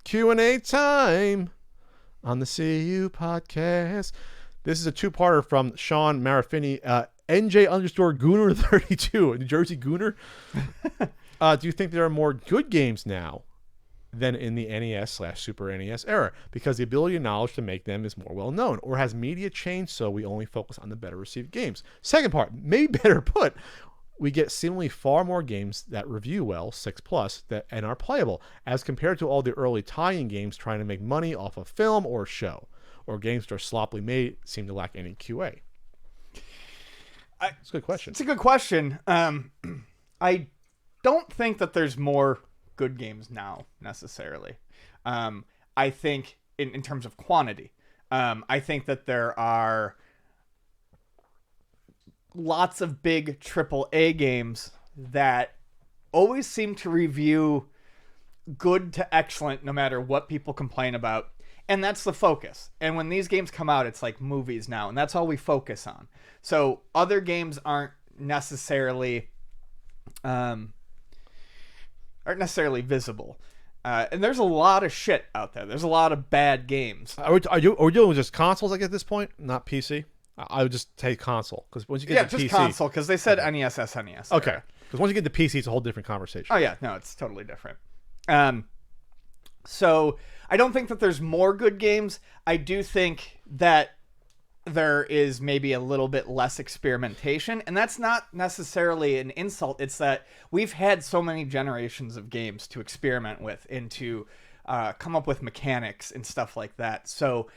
Q&A time on the CU podcast. This is a two-parter from Sean Marafini, NJ_Gooner32, New Jersey Gooner. Do you think there are more good games now than in the NES/Super NES era? Because the ability and knowledge to make them is more well known. Or has media changed so we only focus on the better received games? Second part, maybe better put, we get seemingly far more games that review well, 6+, and are playable, as compared to all the early tie-in games trying to make money off a film or show, or games that are sloppily made seem to lack any QA. It's a good question. It's a good question. I don't think that there's more good games now, necessarily. I think in terms of quantity, I think that there are lots of big AAA games that always seem to review good to excellent no matter what people complain about. And that's the focus. And when these games come out, it's like movies now, and that's all we focus on. So other games aren't necessarily visible. And there's a lot of shit out there. There's a lot of bad games. Are we dealing with just consoles like at this point, not PC? I would just take console, because once you get to PC... Yeah, just console, because they said NES, SNES. Okay, because once you get to PC, it's a whole different conversation. Oh yeah, no, it's totally different. So I don't think that there's more good games. I do think that there is maybe a little bit less experimentation, and that's not necessarily an insult. It's that we've had so many generations of games to experiment with and to come up with mechanics and stuff like that. So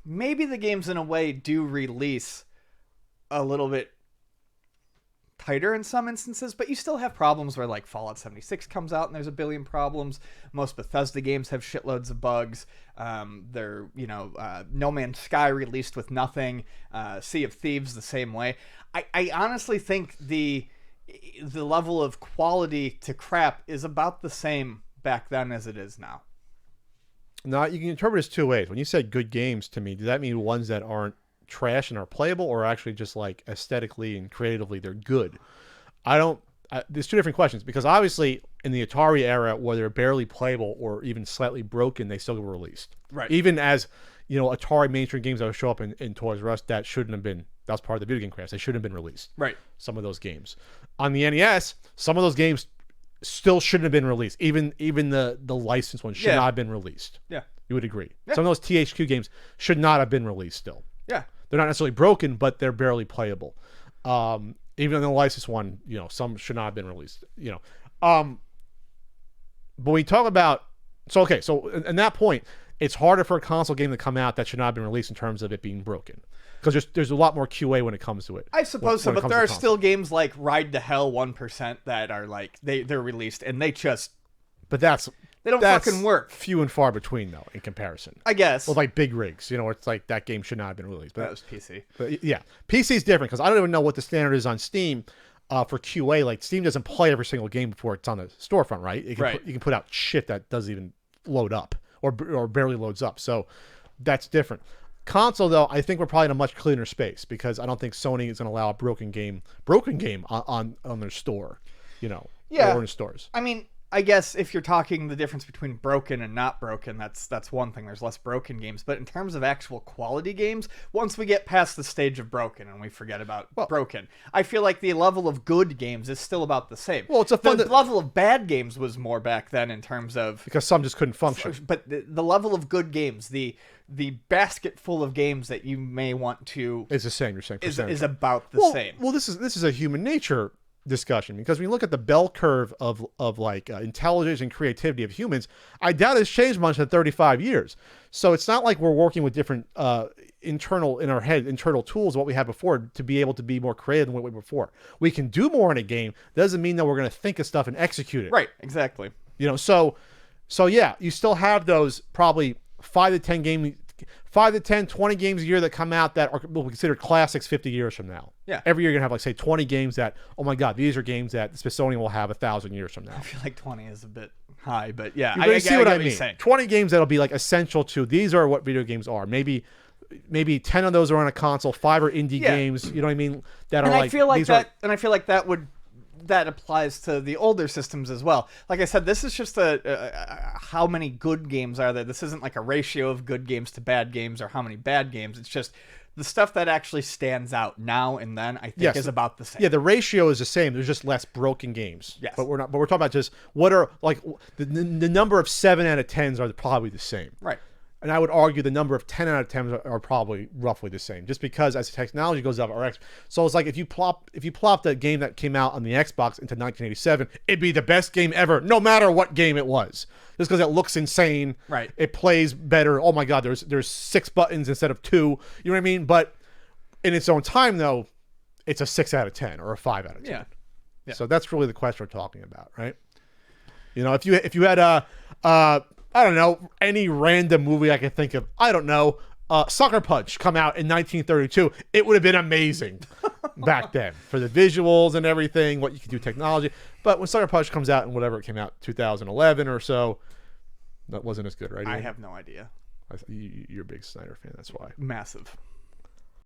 maybe the games in a way do release a little bit tighter in some instances, but you still have problems where like Fallout 76 comes out and there's a billion problems. Most Bethesda games have shitloads of bugs. No Man's Sky released with nothing. Sea of Thieves the same way. I honestly think the level of quality to crap is about the same back then as it is now. Now, you can interpret this two ways. When you said good games to me, does that mean ones that aren't trash and are playable, or actually just like aesthetically and creatively they're good? There's two different questions, because obviously in the Atari era, where they're barely playable or even slightly broken, they still were released. Right. Even as, Atari mainstream games that would show up in Toys R Us that shouldn't have been, that was part of the video game crash. They shouldn't have been released. Right. Some of those games. On the NES, some of those games still shouldn't have been released. Even the licensed ones should not have been released. Yeah. You would agree. Yeah. Some of those THQ games should not have been released still. Yeah. They're not necessarily broken, but they're barely playable. Even in the licensed one, some should not have been released. But we talk about so in that point, it's harder for a console game to come out that should not have been released in terms of it being broken, because there's a lot more QA when it comes to it. I suppose so, but there are still games like Ride to Hell 1% that are like they're released and they just. But they don't fucking work. Few and far between, though, in comparison. I guess. Well, like Big Rigs, it's like that game should not have been released. But that was PC. But yeah, PC is different, because I don't even know what the standard is on Steam for QA. Like, Steam doesn't play every single game before it's on the storefront, right? You can put out shit that doesn't even load up or barely loads up. So that's different. Console, though, I think we're probably in a much cleaner space, because I don't think Sony is going to allow a broken game on their store, or in stores. I mean, I guess if you're talking the difference between broken and not broken, that's one thing. There's less broken games. But in terms of actual quality games, once we get past the stage of broken and we forget about broken, I feel like the level of good games is still about the same. Well, it's the level of bad games was more back then in terms of... Because some just couldn't function. But the level of good games, the basket full of games that you may want to... It's the same, you're saying. Is about the same. Well, this is a human nature discussion, because when you look at the bell curve of intelligence and creativity of humans, I doubt it's changed much in 35 years. So it's not like we're working with different internal tools of what we had before to be able to be more creative than what we were before. We can do more in a game. Doesn't mean that we're going to think of stuff and execute it. Right, exactly. So yeah, you still have those probably 5 to 10, 20 games a year that come out that will be considered classics 50 years from now. Yeah. Every year you're going to have, 20 games that, oh my God, these are games that the Smithsonian will have 1,000 years from now. I feel like 20 is a bit high, but yeah. I see what I mean. 20 games that'll be essential to, these are what video games are. Maybe 10 of those are on a console, 5 are indie games, you know what I mean? I feel like that would that applies to the older systems as well. Like I said, this is just how many good games are there. This isn't like a ratio of good games to bad games or how many bad games. It's just the stuff that actually stands out now and then, I think, is about the same. Yeah, the ratio is the same. There's just less broken games. Yes. But we're talking about just what are, like, the number of 7 out of 10s are probably the same. Right. And I would argue the number of 10 out of 10s are probably roughly the same, just because as the technology goes up, so it's like if you plop the game that came out on the Xbox into 1987, it'd be the best game ever, no matter what game it was, just because it looks insane. Right. It plays better. Oh my God, there's 6 buttons instead of 2. You know what I mean? But in its own time, though, it's a 6 out of 10 or a 5 out of 10. Yeah. So that's really the question we're talking about, right? You know, if you had I don't know, any random movie I could think of, I don't know, Sucker Punch come out in 1932, it would have been amazing back then for the visuals and everything, what you could do technology. But when Sucker Punch comes out in whatever it came out, 2011 or so, that wasn't as good, right? I have no idea. You're a big Snyder fan, that's why. Massive.